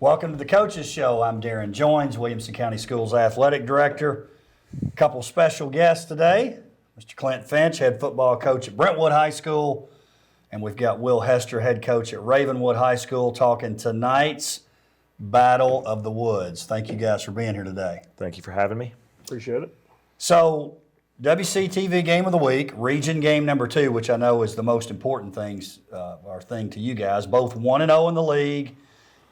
Welcome to the Coaches Show. I'm Darrin Joins, Williamson County Schools Athletic Director. A couple special guests today. Mr. Clint Finch, head football coach at Brentwood High School. And we've got Will Hester, head coach at Ravenwood High School, talking tonight's Battle of the Woods. Thank you guys for being here today. Thank you for having me. Appreciate it. So, WCTV Game of the Week, Region Game number 2, which I know is the most important thing to you guys. Both 1-0 in the league.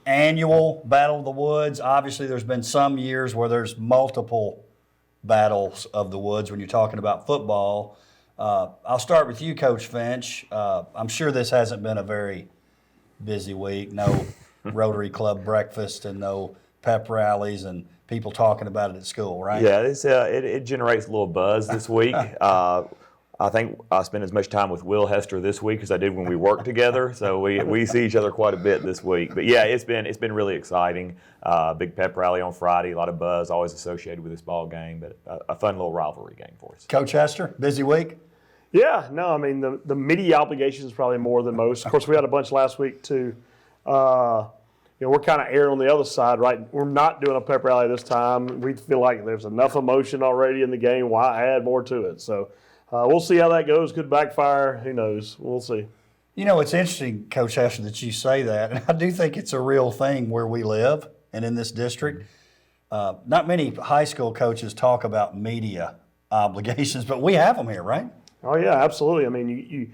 Annual Battle of the Woods. Obviously, there's been some years where there's multiple battles of the woods when you're talking about football. I'll start with you, Coach Finch. I'm sure this hasn't been a very busy week. No Rotary Club breakfast and no pep rallies and people talking about it at school, right? Yeah, it generates a little buzz this week. I think I spent as much time with Will Hester this week as I did when we worked together. So we see each other quite a bit this week. But yeah, it's been really exciting. Big pep rally on Friday, a lot of buzz always associated with this ball game, but a fun little rivalry game for us. Coach Hester, busy week? Yeah, no, I mean, the media obligation is probably more than most. Of course, we had a bunch last week, too. We're kind of erring on the other side, right? We're not doing a pep rally this time. We feel like there's enough emotion already in the game. Why add more to it? So we'll see how that goes. Could backfire. Who knows? We'll see. You know, it's interesting, Coach Hester, that you say that. And I do think it's a real thing where we live and in this district. Not many high school coaches talk about media obligations, but we have them here, right? Oh, yeah, absolutely. I mean, you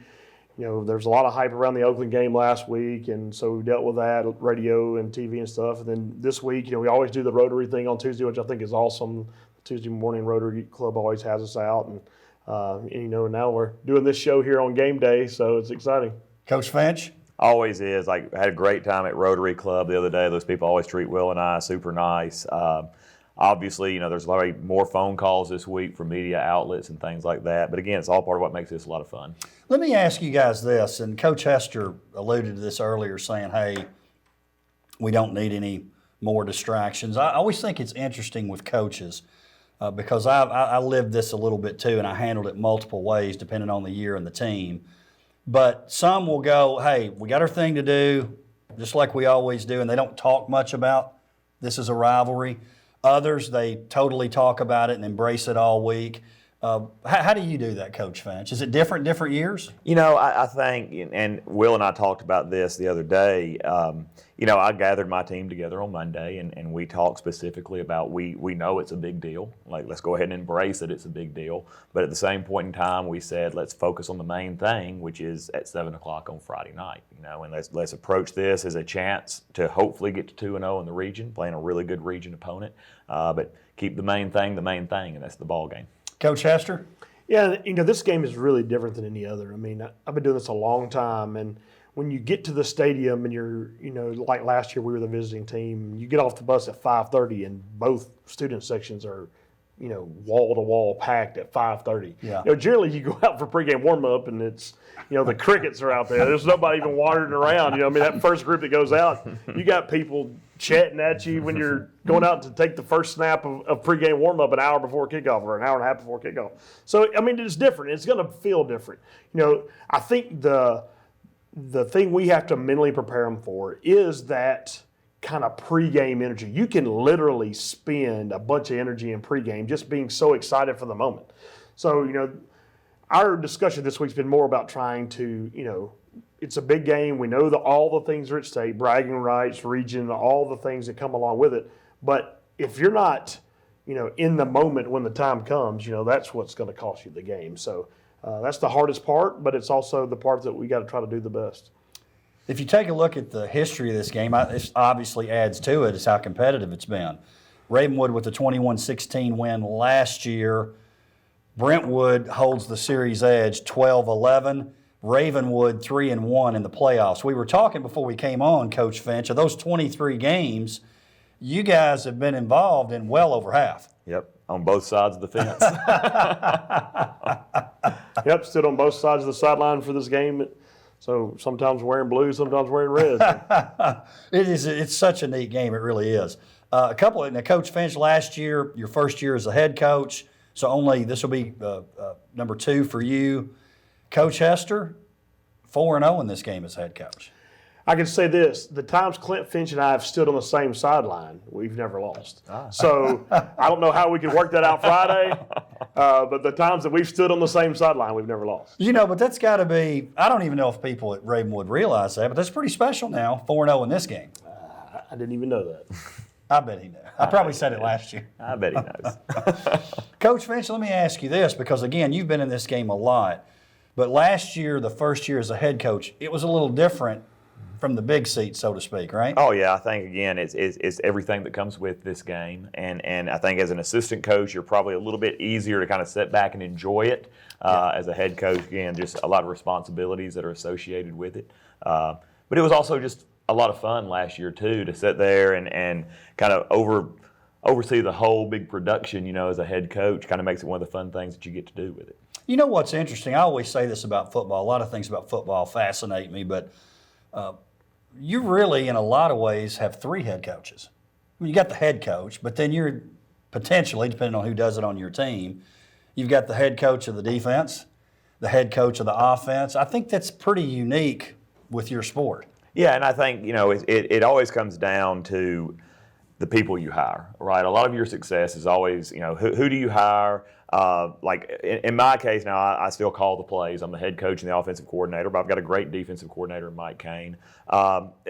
know, there's a lot of hype around the Oakland game last week, and so we dealt with that, radio and TV and stuff. And then this week, we always do the Rotary thing on Tuesday, which I think is awesome. Tuesday morning Rotary Club always has us out. And now we're doing this show here on game day, so it's exciting. Coach Finch? Always is. I had a great time at Rotary Club the other day. Those people always treat Will and I super nice. Obviously, there's a lot more phone calls this week from media outlets and things like that. But again, it's all part of what makes this a lot of fun. Let me ask you guys this, and Coach Hester alluded to this earlier saying, hey, we don't need any more distractions. I always think it's interesting with coaches because I lived this a little bit too, and I handled it multiple ways depending on the year and the team. But some will go, hey, we got our thing to do, just like we always do, and they don't talk much about this is a rivalry. Others, they totally talk about it and embrace it all week. How do you do that, Coach Finch? Is it different years? I think, and Will and I talked about this the other day, I gathered my team together on Monday and we talked specifically about we know it's a big deal. Like, let's go ahead and embrace it. It's a big deal. But at the same point in time, we said, let's focus on the main thing, which is at 7 o'clock on Friday night, and let's approach this as a chance to hopefully get to 2-0 in the region, playing a really good region opponent. But keep the main thing, and that's the ball game. Coach Hester? Yeah, this game is really different than any other. I mean, I've been doing this a long time, and when you get to the stadium and you're, like last year we were the visiting team, you get off the bus at 5:30 and both student sections are, wall-to-wall packed at 5:30. Yeah. Generally you go out for pregame warm-up and it's, the crickets are out there. There's nobody even wandering around. That first group that goes out, you got people chatting at you when you're going out to take the first snap of pregame warm-up an hour before kickoff or an hour and a half before kickoff. So, it's different. It's going to feel different. I think the thing we have to mentally prepare them for is that kind of pregame energy. You can literally spend a bunch of energy in pregame just being so excited for the moment. So, our discussion this week's been more about trying to, it's a big game. We know that all the things are at stake, bragging rights, region, all the things that come along with it. But if you're not, in the moment when the time comes, that's what's going to cost you the game. So that's the hardest part, but it's also the part that we got to try to do the best. If you take a look at the history of this game, this obviously adds to it is how competitive it's been. Ravenwood with the 21-16 win last year. Brentwood holds the series edge 12-11. Ravenwood 3-1 in the playoffs. We were talking before we came on, Coach Finch, of those 23 games, you guys have been involved in well over half. Yep, on both sides of the fence. Yep, stood on both sides of the sideline for this game. So sometimes wearing blue, sometimes wearing red. It's such a neat game, it really is. Now, Coach Finch, last year, your first year as a head coach, so this will be number 2 for you. Coach Hester, 4-0 in this game as head coach. I can say this: the times Clint, Finch, and I have stood on the same sideline, we've never lost. So I don't know how we can work that out Friday, but the times that we've stood on the same sideline, we've never lost. But that's got to be, I don't even know if people at Ravenwood realize that, but that's pretty special now, 4-0 in this game. I didn't even know that. I bet he knew. I probably said it last year. I bet he knows. Coach Finch, let me ask you this, because again, you've been in this game a lot, but last year, the first year as a head coach, it was a little different from the big seat, so to speak, right? Oh yeah, I think again it's everything that comes with this game, and I think as an assistant coach, you're probably a little bit easier to kind of sit back and enjoy it. As a head coach, again, just a lot of responsibilities that are associated with it. But it was also just a lot of fun last year too, to sit there and kind of oversee the whole big production. As a head coach, kind of makes it one of the fun things that you get to do with it. You know what's interesting? I always say this about football. A lot of things about football fascinate me, but you really, in a lot of ways, have three head coaches. You got the head coach, but then you're potentially, depending on who does it on your team, you've got the head coach of the defense, the head coach of the offense. I think that's pretty unique with your sport. Yeah, and I think, it always comes down to the people you hire, right? A lot of your success is always, who do you hire? Like in my case now, I still call the plays. I'm the head coach and the offensive coordinator, but I've got a great defensive coordinator, Mike Kane. But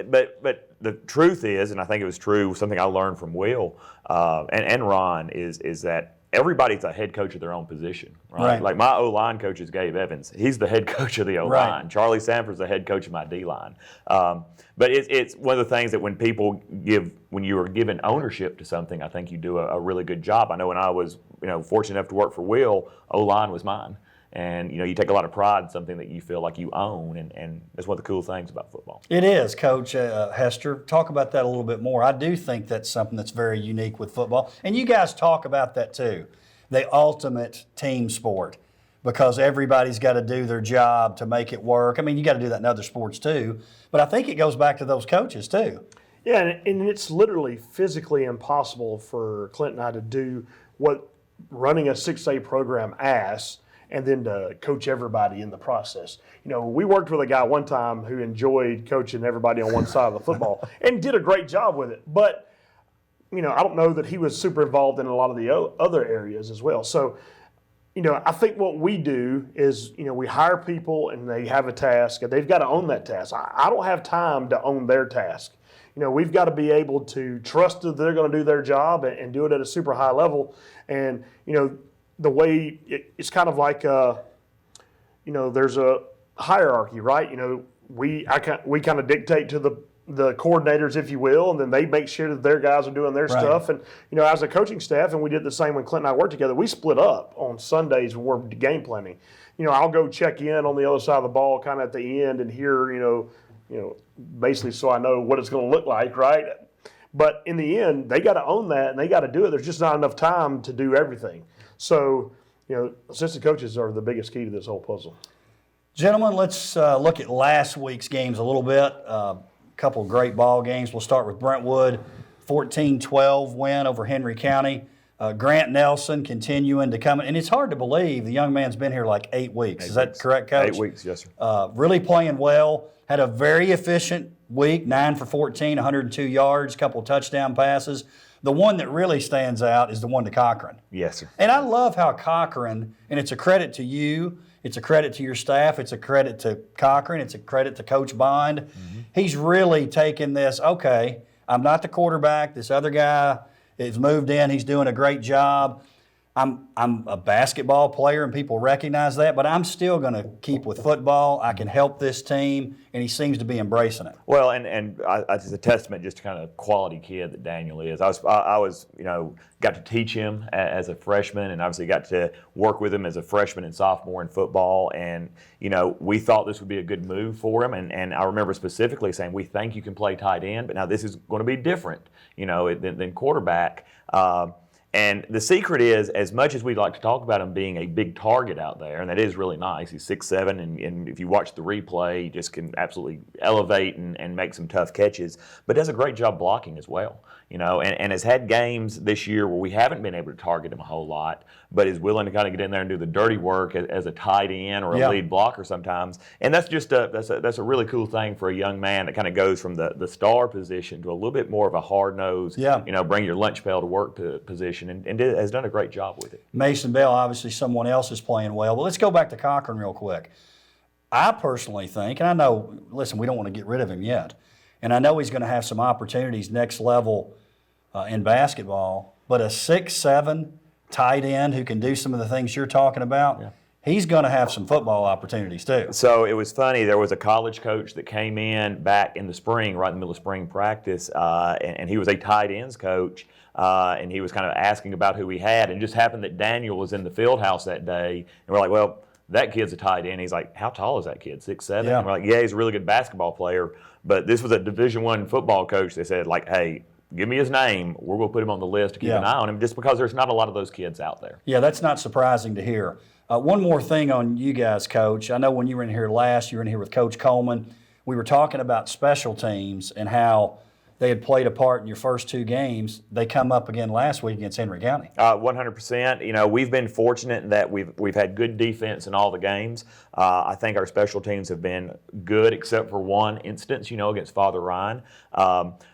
the truth is, and I think it was true, something I learned from Will and Ron is that everybody's a head coach of their own position, right? Like my O-line coach is Gabe Evans. He's the head coach of the O-line. Right. Charlie Sanford's the head coach of my D-line. But it's one of the things that when you are given ownership to something, I think you do a really good job. I know when I was, fortunate enough to work for Will, O-line was mine. And, you take a lot of pride in something that you feel like you own, and that's one of the cool things about football. It is, Coach Hester. Talk about that a little bit more. I do think that's something that's very unique with football. And you guys talk about that too, the ultimate team sport, because everybody's got to do their job to make it work. I mean, you got to do that in other sports too, but I think it goes back to those coaches too. Yeah, and it's literally physically impossible for Clint and I to do what running a 6A program asks, and then to coach everybody in the process. We worked with a guy one time who enjoyed coaching everybody on one side of the football and did a great job with it. But, I don't know that he was super involved in a lot of the other areas as well. So, I think what we do is, we hire people and they have a task and they've got to own that task. I don't have time to own their task. We've got to be able to trust that they're going to do their job and do it at a super high level. And, the way it's kind of like, there's a hierarchy, right? We kind of dictate to the coordinators, if you will, and then they make sure that their guys are doing their stuff. And, as a coaching staff, and we did the same when Clint and I worked together, we split up on Sundays when we're game planning. I'll go check in on the other side of the ball kind of at the end and hear, basically so I know what it's going to look like, right? But in the end, they got to own that and they got to do it. There's just not enough time to do everything. So, assistant coaches are the biggest key to this whole puzzle. Gentlemen, let's look at last week's games a little bit. A couple of great ball games. We'll start with Brentwood, 14-12 win over Henry County. Grant Nelson continuing to come. And it's hard to believe the young man's been here like 8 weeks. Is that correct, Coach? 8 weeks, yes, sir. Really playing well. Had a very efficient week, 9 for 14, 102 yards, a couple of touchdown passes. The one that really stands out is the one to Cochran. Yes, sir. And I love how Cochran, and it's a credit to you, it's a credit to your staff, it's a credit to Cochran, it's a credit to Coach Bond. Mm-hmm. He's really taken this, okay, I'm not the quarterback, this other guy has moved in, he's doing a great job. I'm a basketball player and people recognize that, but I'm still going to keep with football. I can help this team, and he seems to be embracing it. Well, and it's a testament just to kind of quality kid that Daniel is. I was got to teach him as a freshman, and obviously got to work with him as a freshman and sophomore in football. And we thought this would be a good move for him. And I remember specifically saying, we think you can play tight end, but now this is going to be different, than quarterback. And the secret is, as much as we'd like to talk about him being a big target out there, and that is really nice, he's 6'7", and if you watch the replay, he just can absolutely elevate and make some tough catches, but does a great job blocking as well. And has had games this year where we haven't been able to target him a whole lot, but is willing to kind of get in there and do the dirty work as a tight end or a lead blocker sometimes. And that's just that's a really cool thing for a young man that kind of goes from the star position to a little bit more of a hard nose, bring your lunch pail to work position, and has done a great job with it. Mason Bell, obviously someone else is playing well. But let's go back to Cochran real quick. I personally think, and I know, listen, we don't want to get rid of him yet, and I know he's going to have some opportunities next level in basketball, but a 6'7" tight end who can do some of the things you're talking about, he's going to have some football opportunities too. So it was funny. There was a college coach that came in back in the spring, right in the middle of spring practice, and he was a tight ends coach, and he was kind of asking about who he had, and it just happened that Daniel was in the field house that day, and we're like, well, that kid's a tight end. He's like, how tall is that kid, 6'7"? Yeah. And we're like, yeah, he's a really good basketball player, but this was a Division I football coach that said, like, hey, give me his name. We're going to put him on the list to keep an eye on him, just because there's not a lot of those kids out there. Yeah, that's not surprising to hear. One more thing on you guys, Coach. I know when you were in here last, you were in here with Coach Coleman. We were talking about special teams and how they had played a part in your first two games. They come up again last week against Henry County. 100%. We've been fortunate in that we've had good defense in all the games. I think our special teams have been good, except for one instance, against Father Ryan.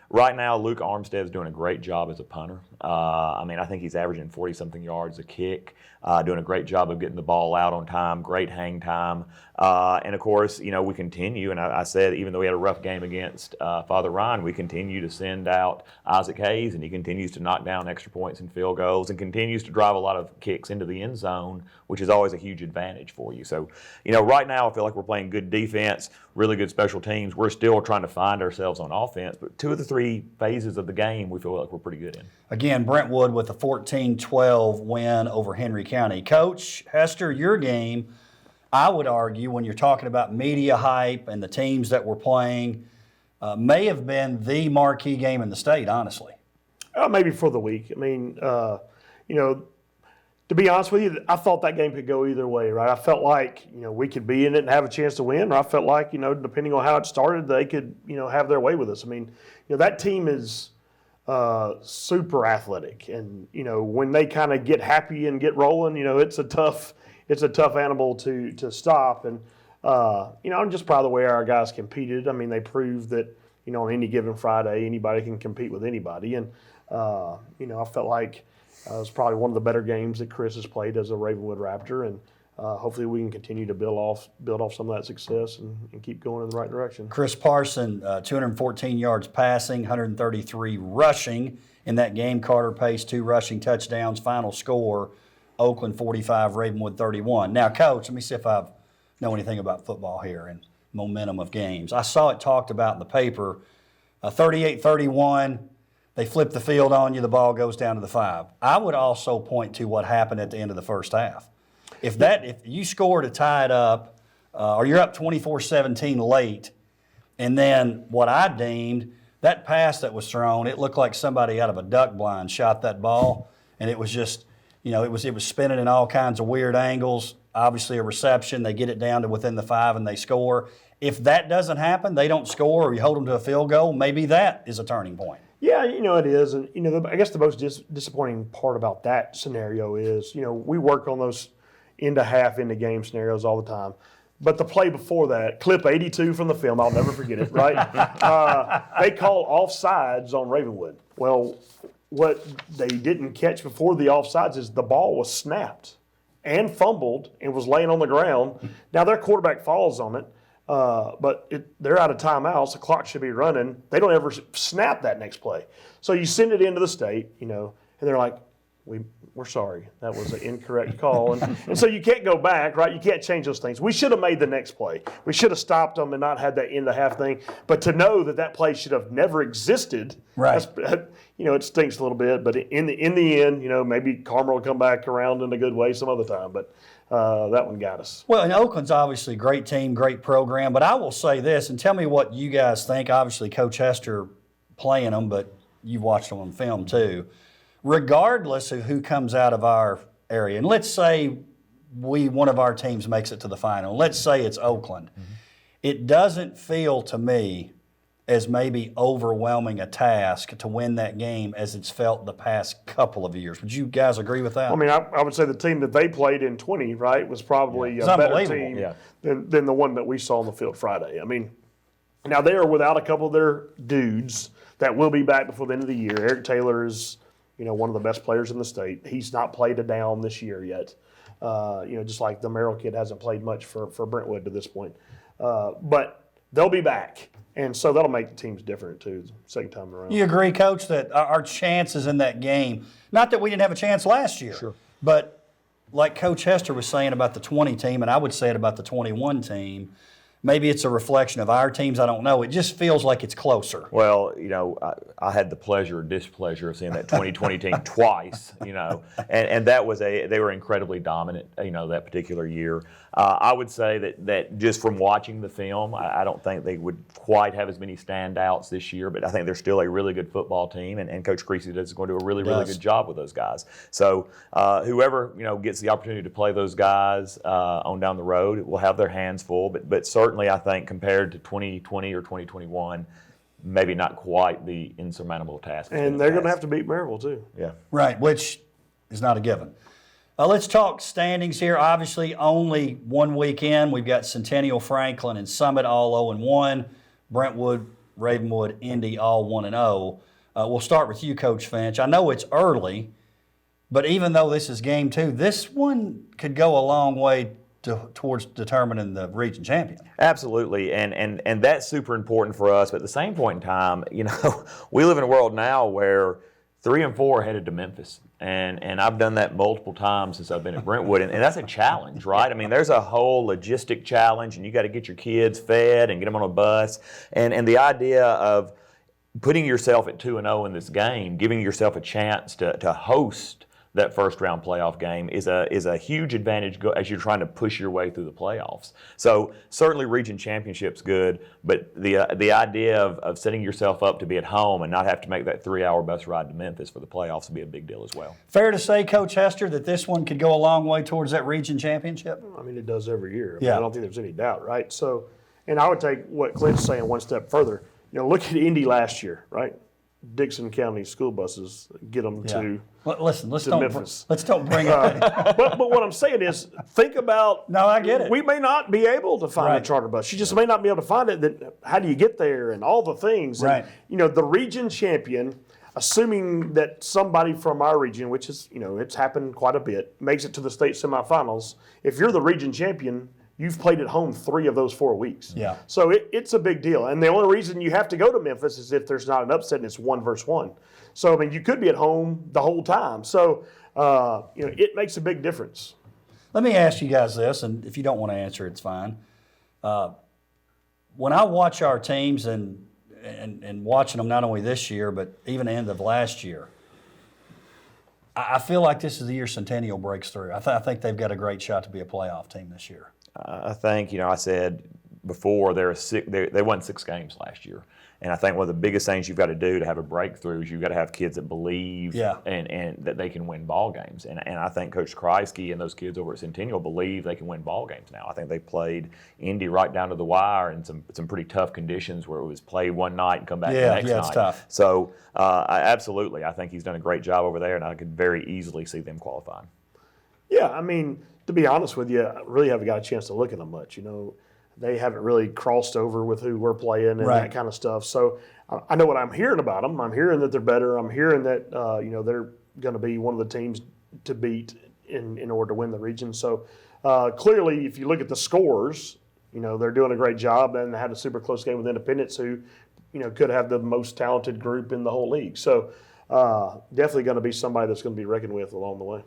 Right now, Luke Armstead is doing a great job as a punter. I think he's averaging 40-something yards a kick, doing a great job of getting the ball out on time, great hang time. And, of course, we continue, and I said even though we had a rough game against Father Ryan, we continue to send out Isaac Hayes, and he continues to knock down extra points and field goals and continues to drive a lot of kicks into the end zone, which is always a huge advantage for you. So, right now I feel like we're playing good defense, really good special teams. We're still trying to find ourselves on offense, but 2 of the 3 phases of the game we feel like we're pretty good in. Again, Brentwood with a 14-12 win over Henry County. Coach, Hester, your game, I would argue, when you're talking about media hype and the teams that were playing, may have been the marquee game in the state, honestly. Maybe for the week. To be honest with you, I thought that game could go either way, right? I felt like, we could be in it and have a chance to win, or I felt like, depending on how it started, they could, have their way with us. That team is super athletic, and, when they kind of get happy and get rolling, it's a tough animal to stop. And, I'm just proud of the way our guys competed. They proved that, on any given Friday, anybody can compete with anybody. And, I felt like it was probably one of the better games that Chris has played as a Ravenwood Raptor, and hopefully we can continue to build off some of that success and keep going in the right direction. Chris Parson, 214 yards passing, 133 rushing in that game. Carter Pace, 2 rushing touchdowns. Final score, Oakland 45, Ravenwood 31. Now, Coach, let me see if I know anything about football here and momentum of games. I saw it talked about in the paper, 38-31. They flip the field on you, the ball goes down to the 5. I would also point to what happened at the end of the first half. If you score to tie it up, or you're up 24-17 late, and then what I deemed, that pass that was thrown, it looked like somebody out of a duck blind shot that ball, and it was just, it was spinning in all kinds of weird angles. Obviously a reception, they get it down to within the 5 and they score. If that doesn't happen, they don't score, or you hold them to a field goal, maybe that is a turning point. Yeah, it is. And, I guess the most disappointing part about that scenario is, we work on those end-of-half, end-of-game scenarios all the time. But the play before that, clip 82 from the film, I'll never forget it, right? They call offsides on Ravenwood. Well, what they didn't catch before the offsides is the ball was snapped and fumbled and was laying on the ground. Now, their quarterback falls on it. But they're out of timeouts. The clock should be running. They don't ever snap that next play. So you send it into the state, and they're like, we're sorry. That was an incorrect call. And so you can't go back, right? You can't change those things. We should have made the next play. We should have stopped them and not had that end of half thing. But to know that play should have never existed, right? It stinks a little bit. But in the end, maybe Carmel will come back around in a good way some other time. But that one got us. Well, and Oakland's obviously a great team, great program. But I will say this, and tell me what you guys think. Obviously, Coach Hester playing them, but you've watched them on film too. regardless of who comes out of our area, and let's say one of our teams makes it to the final, let's say it's Oakland, it doesn't feel to me as maybe overwhelming a task to win that game as it's felt the past couple of years. Would you guys agree with that? I mean, I would say the team that they played in 20, right, was probably It's a better unbelievable. team than the one that we saw on the field Friday. I mean, now they are without a couple of their dudes that will be back before the end of the year. Eric Taylor is, one of the best players in the state. He's not played a down this year yet. Just like the Merrill kid hasn't played much for Brentwood to this point. But they'll be back. And so that'll make the teams different, too, second time around. You agree, Coach, that our chances in that game, not that we didn't have a chance last year, but like Coach Hester was saying about the 20 team, and I would say it about the 21 team, maybe it's a reflection of our teams, I don't know. It just feels like it's closer. Well, I had the pleasure or displeasure of seeing that 2020 team twice, and that was they were incredibly dominant, that particular year. I would say that just from watching the film, I don't think they would quite have as many standouts this year, but I think they're still a really good football team, and Coach Creasy is going to do a really good job with those guys. So whoever gets the opportunity to play those guys on down the road will have their hands full, but certainly I think compared to 2020 or 2021, maybe not quite the insurmountable task. And they're going to have to beat Maryville, too. Yeah. Right, which is not a given. Let's talk standings here. Obviously, only one weekend. We've got Centennial, Franklin, and Summit all 0-1. Brentwood, Ravenwood, Indy all 1-0. We'll start with you, Coach Finch. I know it's early, but even though this is game 2, this one could go a long way towards determining the region champion. Absolutely, and that's super important for us. But at the same point in time, we live in a world now where 3 and 4 are headed to Memphis, and I've done that multiple times since I've been at Brentwood, and that's a challenge, right? I mean, there's a whole logistic challenge, and you got to get your kids fed and get them on a bus, and the idea of putting yourself at 2-0 in this game, giving yourself a chance to host that first round playoff game is a huge advantage as you're trying to push your way through the playoffs. So certainly region championship's good, but the idea of setting yourself up to be at home and not have to make that 3-hour bus ride to Memphis for the playoffs would be a big deal as well. Fair to say, Coach Hester, that this one could go a long way towards that region championship? I mean, it does every year. Yeah. I don't think there's any doubt, right? So, and I would take what Clint's saying one step further. Look at Indy last year, right? Dixon County school buses get them to Listen, let's Memphis. don't bring it. But what I'm saying is, think about. No, I get it. We may not be able to find a charter bus. You just may not be able to find it. That how do you get there and all the things. Right. And, the region champion, assuming that somebody from our region, which is it's happened quite a bit, makes it to the state semifinals. If you're the region champion, you've played at home 3 of those 4 weeks. Yeah. So it's a big deal. And the only reason you have to go to Memphis is if there's not an upset and it's 1 versus 1. So, I mean, you could be at home the whole time. So, it makes a big difference. Let me ask you guys this, and if you don't want to answer, it's fine. When I watch our teams and watching them not only this year, but even the end of last year, I feel like this is the year Centennial breaks through. I think they've got a great shot to be a playoff team this year. I think, I said before, they won 6 games last year. And I think one of the biggest things you've got to do to have a breakthrough is you've got to have kids that believe and that they can win ball games. And I think Coach Kreisky and those kids over at Centennial believe they can win ball games now. I think they played Indy right down to the wire in some pretty tough conditions where it was play one night and come back the next night. Yeah, it's tough. So absolutely, I think he's done a great job over there, and I could very easily see them qualifying. Yeah, I mean, to be honest with you, I really haven't got a chance to look at them much. They haven't really crossed over with who we're playing and that kind of stuff. So I know what I'm hearing about them. I'm hearing that they're better. I'm hearing that they're going to be one of the teams to beat in order to win the region. So clearly, if you look at the scores, they're doing a great job and had a super close game with Independence, who could have the most talented group in the whole league. So definitely going to be somebody that's going to be reckoned with along the way.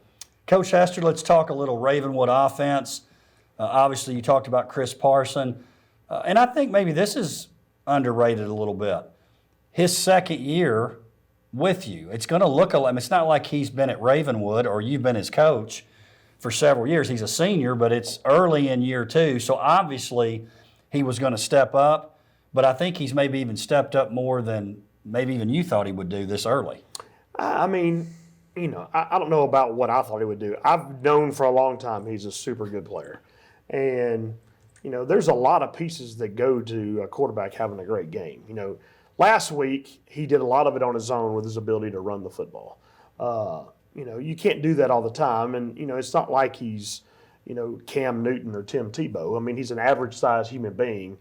Coach Hester, let's talk a little Ravenwood offense. Obviously, you talked about Chris Parson, and I think maybe this is underrated a little bit. His second year with you, it's going to look a lot. It's not like he's been at Ravenwood or you've been his coach for several years. He's a senior, but it's early in year 2, so obviously he was going to step up, but I think he's maybe even stepped up more than maybe even you thought he would do this early. I mean, I don't know about what I thought he would do. I've known for a long time he's a super good player. And, there's a lot of pieces that go to a quarterback having a great game. Last week he did a lot of it on his own with his ability to run the football. You can't do that all the time. And, it's not like he's, Cam Newton or Tim Tebow. I mean, he's an average-sized human being.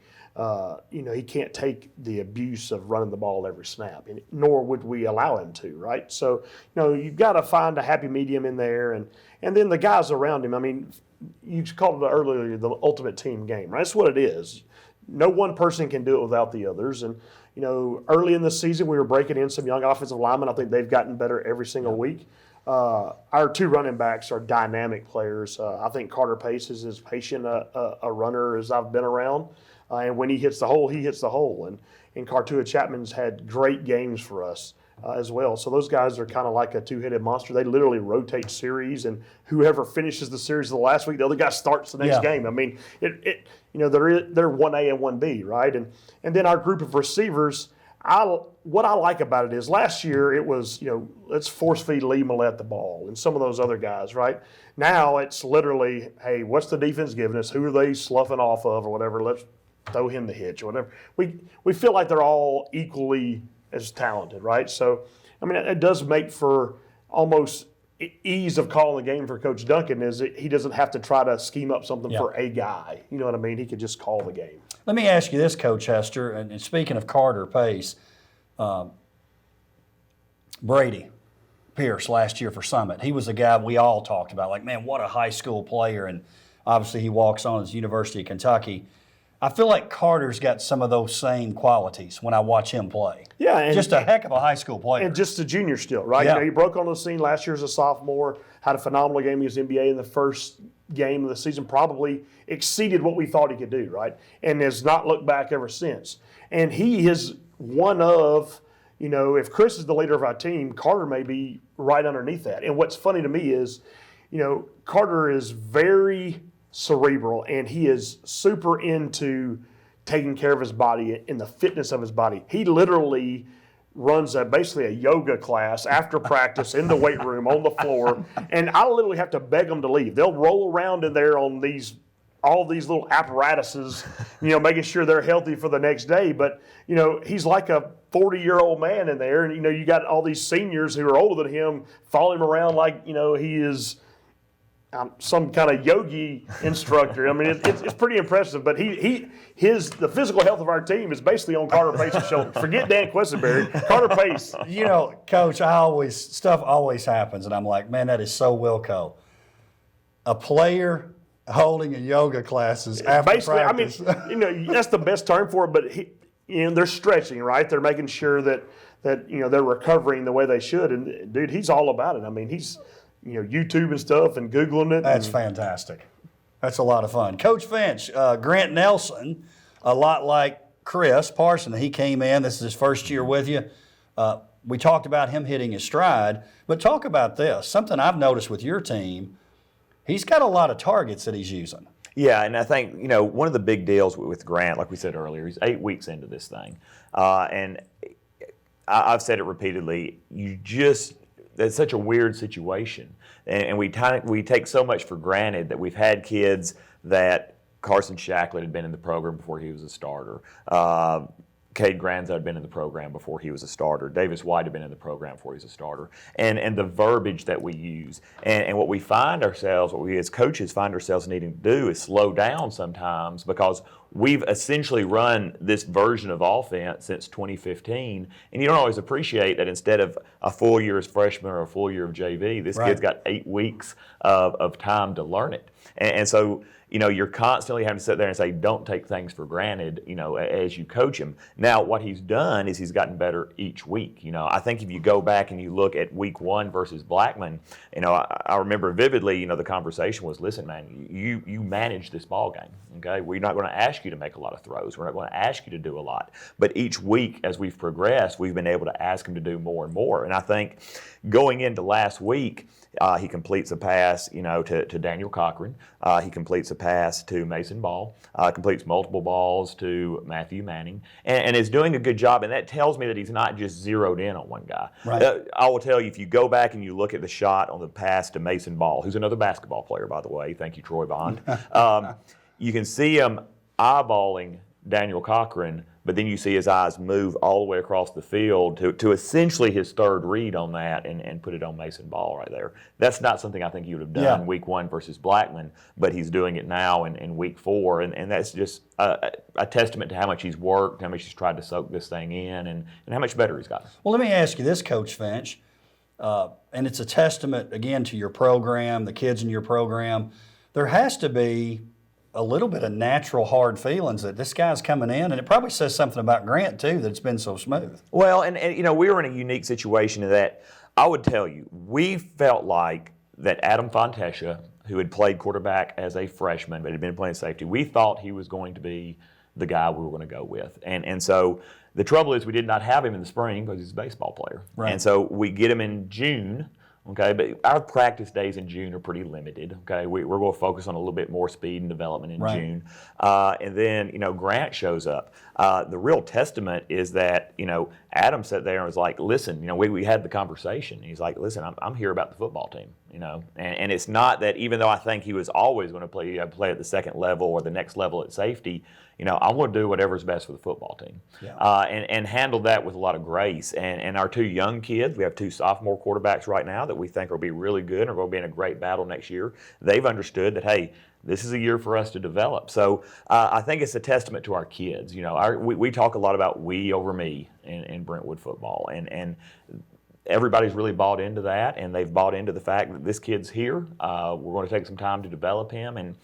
He can't take the abuse of running the ball every snap, nor would we allow him to, right? So, you've got to find a happy medium in there, and then the guys around him. I mean, you called it earlier the ultimate team game, right? That's what it is. No one person can do it without the others, and early in the season we were breaking in some young offensive linemen. I think they've gotten better every single week. Our two running backs are dynamic players. I think Carter Pace is as patient a runner as I've been around. And when he hits the hole, he hits the hole. And Cartua Chapman's had great games for us as well. So those guys are kind of like a two-headed monster. They literally rotate series, and whoever finishes the series the last week, the other guy starts the next game. I mean, they're 1A and 1B, right? And then our group of receivers, what I like about it is last year it was, let's force feed Lee Millette the ball and some of those other guys, right? Now it's literally, hey, what's the defense giving us? Who are they sloughing off of or whatever? Let's throw him the hitch or whatever. We feel like they're all equally as talented, right? So, I mean, it does make for almost ease of calling the game for Coach Duncan is that he doesn't have to try to scheme up something for a guy. You know what I mean? He could just call the game. Let me ask you this, Coach Hester, and speaking of Carter Pace, Brady Pierce last year for Summit, he was a guy we all talked about, like, man, what a high school player, and obviously he walks on as University of Kentucky. I feel like Carter's got some of those same qualities when I watch him play. Yeah, and just a heck of a high school player. And just a junior still, right? Yeah. He broke on the scene last year as a sophomore, had a phenomenal game against NBA in the first game of the season, probably exceeded what we thought he could do, right? And has not looked back ever since. And he is one of, if Chris is the leader of our team, Carter may be right underneath that. And what's funny to me is, Carter is very cerebral, and he is super into taking care of his body and the fitness of his body. He literally runs basically a yoga class after practice in the weight room on the floor, and I literally have to beg them to leave. They'll roll around in there on all these little apparatuses, making sure they're healthy for the next day. But, he's like a 40-year-old man in there, and, you got all these seniors who are older than him following him around like, he is some kind of yogi instructor. I mean, it's pretty impressive. But the physical health of our team is basically on Carter Pace's shoulders. Forget Dan Quessenberry, Carter Pace. Coach, stuff always happens, and I'm like, man, that is so Wilco. A player holding a yoga classes after basically, practice. I mean, that's the best term for it. But they're stretching, right? They're making sure that they're recovering the way they should. And dude, he's all about it. I mean, he's YouTube and stuff and Googling it. That's fantastic. That's a lot of fun. Coach Finch, Grant Nelson, a lot like Chris Parson. He came in. This is his first year with you. We talked about him hitting his stride, but talk about this. Something I've noticed with your team, he's got a lot of targets that he's using. Yeah, and I think, one of the big deals with Grant, like we said earlier, he's 8 weeks into this thing. And I've said it repeatedly, it's such a weird situation. And we take so much for granted that we've had kids that Carson Shacklett had been in the program before he was a starter. Cade Granza had been in the program before he was a starter. Davis White had been in the program before he was a starter. And the verbiage that we use. And what we find ourselves, what we as coaches find ourselves needing to do is slow down sometimes, because we've essentially run this version of offense since 2015. And you don't always appreciate that instead of a full year as freshman or a full year of JV, this kid's got 8 weeks of time to learn it. And so, you're constantly having to sit there and say, don't take things for granted, as you coach him. Now, what he's done is he's gotten better each week. I think if you go back and you look at week 1 versus Blackman, I remember vividly, the conversation was, listen, man, you manage this ball game, okay? We're not going to ask ask you to make a lot of throws. We're not going to ask you to do a lot. But each week as we've progressed, we've been able to ask him to do more and more. And I think going into last week, he completes a pass, to Daniel Cochran. He completes a pass to Mason Ball. Completes multiple balls to Matthew Manning, and is doing a good job. And that tells me that he's not just zeroed in on one guy. Right. I will tell you, if you go back and you look at the shot on the pass to Mason Ball, who's another basketball player, by the way. Thank you, Troy Bond. You can see him eyeballing Daniel Cochran, but then you see his eyes move all the way across the field to essentially his third read on that and put it on Mason Ball right there. That's not something I think he would have done week 1 versus Blackman, but he's doing it now in week 4, and that's just a testament to how much he's worked, how much he's tried to soak this thing in, and how much better he's gotten. Well, let me ask you this, Coach Finch, and it's a testament, again, to your program, the kids in your program. There has to be a little bit of natural hard feelings that this guy's coming in, and it probably says something about Grant too that it's been so smooth. Well, and we were in a unique situation in that I would tell you, we felt like that Adam Fontesha, who had played quarterback as a freshman but had been playing safety, we thought he was going to be the guy we were going to go with. And so the trouble is we did not have him in the spring because he's a baseball player. Right. And so we get him in June. Okay, but our practice days in June are pretty limited. Okay, we're going to focus on a little bit more speed and development in June, and then Grant shows up. The real testament is that Adam sat there and was like, "Listen, we had the conversation." He's like, "Listen, I'm here about the football team, and it's not that even though I think he was always going to play at the second level or the next level at safety." I'm going to do whatever's best for the football team, and handle that with a lot of grace. And our 2 young kids, we have 2 sophomore quarterbacks right now that we think will be really good and are going to be in a great battle next year. They've understood that, hey, this is a year for us to develop. So I think it's a testament to our kids. We talk a lot about we over me in Brentwood football, and everybody's really bought into that, and they've bought into the fact that this kid's here. We're going to take some time to develop him, and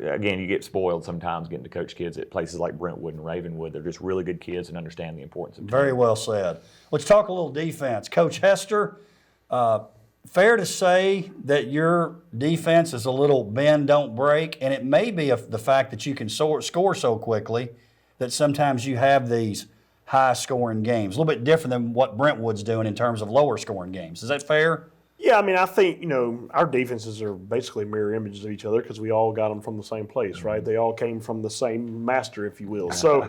again, you get spoiled sometimes getting to coach kids at places like Brentwood and Ravenwood. They're just really good kids and understand the importance of team. Very well said. Let's talk a little defense. Coach Hester, fair to say that your defense is a little bend, don't break, and it may be the fact that you can score so quickly that sometimes you have these high-scoring games. A little bit different than what Brentwood's doing in terms of lower-scoring games. Is that fair? Yeah, I mean, I think, our defenses are basically mirror images of each other because we all got them from the same place, right? They all came from the same master, if you will. So,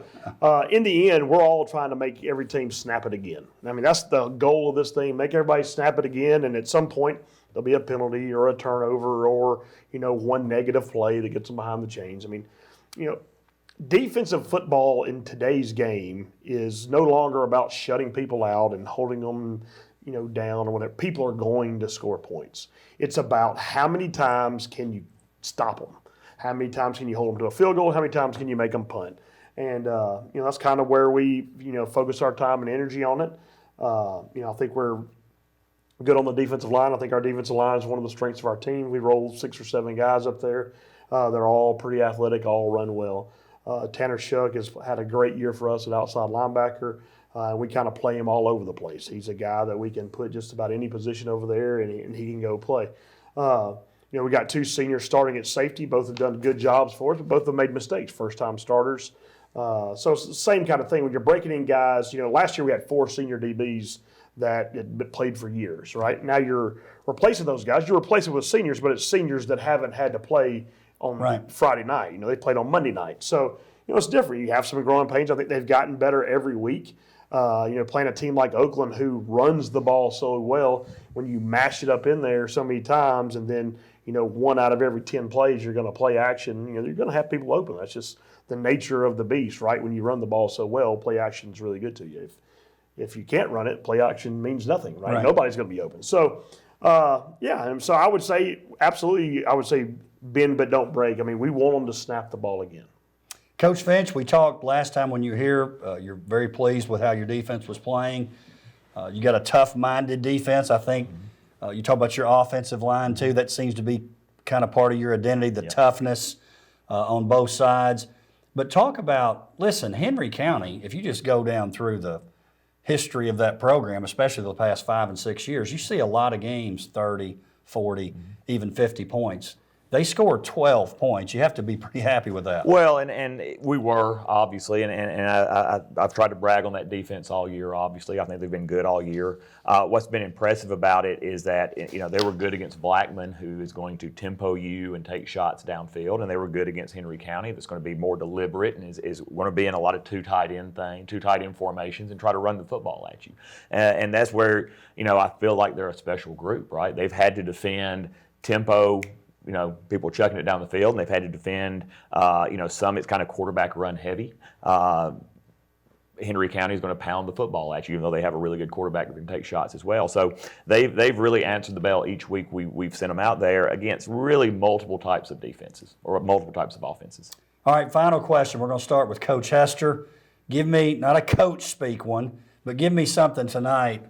in the end, we're all trying to make every team snap it again. I mean, that's the goal of this thing, make everybody snap it again, and at some point, there'll be a penalty or a turnover or, one negative play that gets them behind the chains. I mean, defensive football in today's game is no longer about shutting people out and holding them down or whatever. People are going to score points. It's about how many times can you stop them? How many times can you hold them to a field goal? How many times can you make them punt? And, that's kind of where we, focus our time and energy on it. I think we're good on the defensive line. I think our defensive line is one of the strengths of our team. We roll 6 or 7 guys up there. They're all pretty athletic, all run well. Tanner Shuck has had a great year for us at outside linebacker. We kind of play him all over the place. He's a guy that we can put just about any position over there, and he can go play. We got 2 seniors starting at safety. Both have done good jobs for us, but both have made mistakes, first-time starters. So it's the same kind of thing. When you're breaking in guys, last year we had 4 senior DBs that had played for years, right? Now you're replacing those guys. You're replacing with seniors, but it's seniors that haven't had to play on Friday night. They played on Monday night. So, it's different. You have some growing pains. I think they've gotten better every week. Playing a team like Oakland who runs the ball so well, when you mash it up in there so many times and then, 1 out of every 10 plays you're going to play action, you're going to have people open. That's just the nature of the beast, right? When you run the ball so well, play action is really good to you. If you can't run it, play action means nothing, right? Nobody's going to be open. So, and so I would say, absolutely, bend but don't break. I mean, we want them to snap the ball again. Coach Finch, we talked last time when you were here. You're very pleased with how your defense was playing. You got a tough-minded defense. I think you talk about your offensive line, too. That seems to be kind of part of your identity, the toughness on both sides. But talk about, listen, Henry County, if you just go down through the history of that program, especially the past 5 and 6 years, you see a lot of games, 30, 40, even 50 points. They scored 12 points. You have to be pretty happy with that. Well, and we were, obviously, and I've tried to brag on that defense all year, obviously. I think they've been good all year. What's been impressive about it is that, they were good against Blackman, who is going to tempo you and take shots downfield, and they were good against Henry County, that's going to be more deliberate and is going to be in a lot of two tight end formations and try to run the football at you. And that's where, I feel like they're a special group, right? They've had to defend tempo, people chucking it down the field, and they've had to defend, some it's kind of quarterback run heavy. Henry County is going to pound the football at you, even though they have a really good quarterback that can take shots as well. So they've really answered the bell each week. We've sent them out there against really multiple types of defenses or multiple types of offenses. All right, final question. We're going to start with Coach Hester. Give me, not a coach speak one, but give me something tonight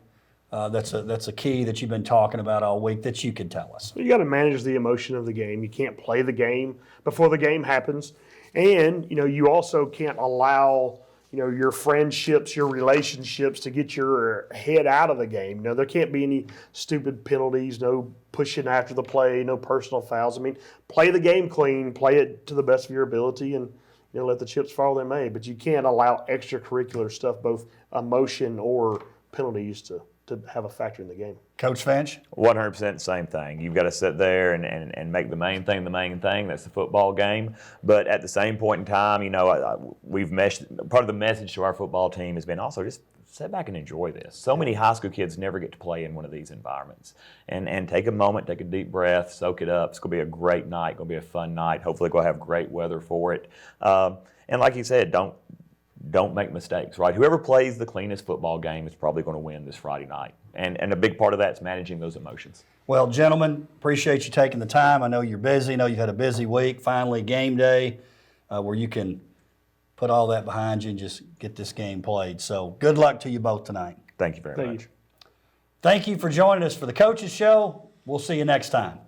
that's a key that you've been talking about all week that you could tell us. You got to manage the emotion of the game. You can't play the game before the game happens, and you also can't allow your friendships, your relationships to get your head out of the game. There can't be any stupid penalties, no pushing after the play, no personal fouls. I mean, play the game clean, play it to the best of your ability, and let the chips fall where they may. But you can't allow extracurricular stuff, both emotion or penalties, to have a factor in the game. Coach Finch? 100% the same thing. You've got to sit there and make the main thing the main thing. That's the football game. But at the same point in time, we've meshed. Part of the message to our football team has been also just sit back and enjoy this. So many high school kids never get to play in one of these environments. And take a moment, take a deep breath, soak it up. It's going to be a great night, going to be a fun night. Hopefully we'll have great weather for it. And like you said, don't make mistakes, right? Whoever plays the cleanest football game is probably going to win this Friday night. And a big part of that is managing those emotions. Well, gentlemen, appreciate you taking the time. I know you're busy. I know you've had a busy week. Finally, game day, where you can put all that behind you and just get this game played. So good luck to you both tonight. Thank you very much. Thank you for joining us for the Coaches Show. We'll see you next time.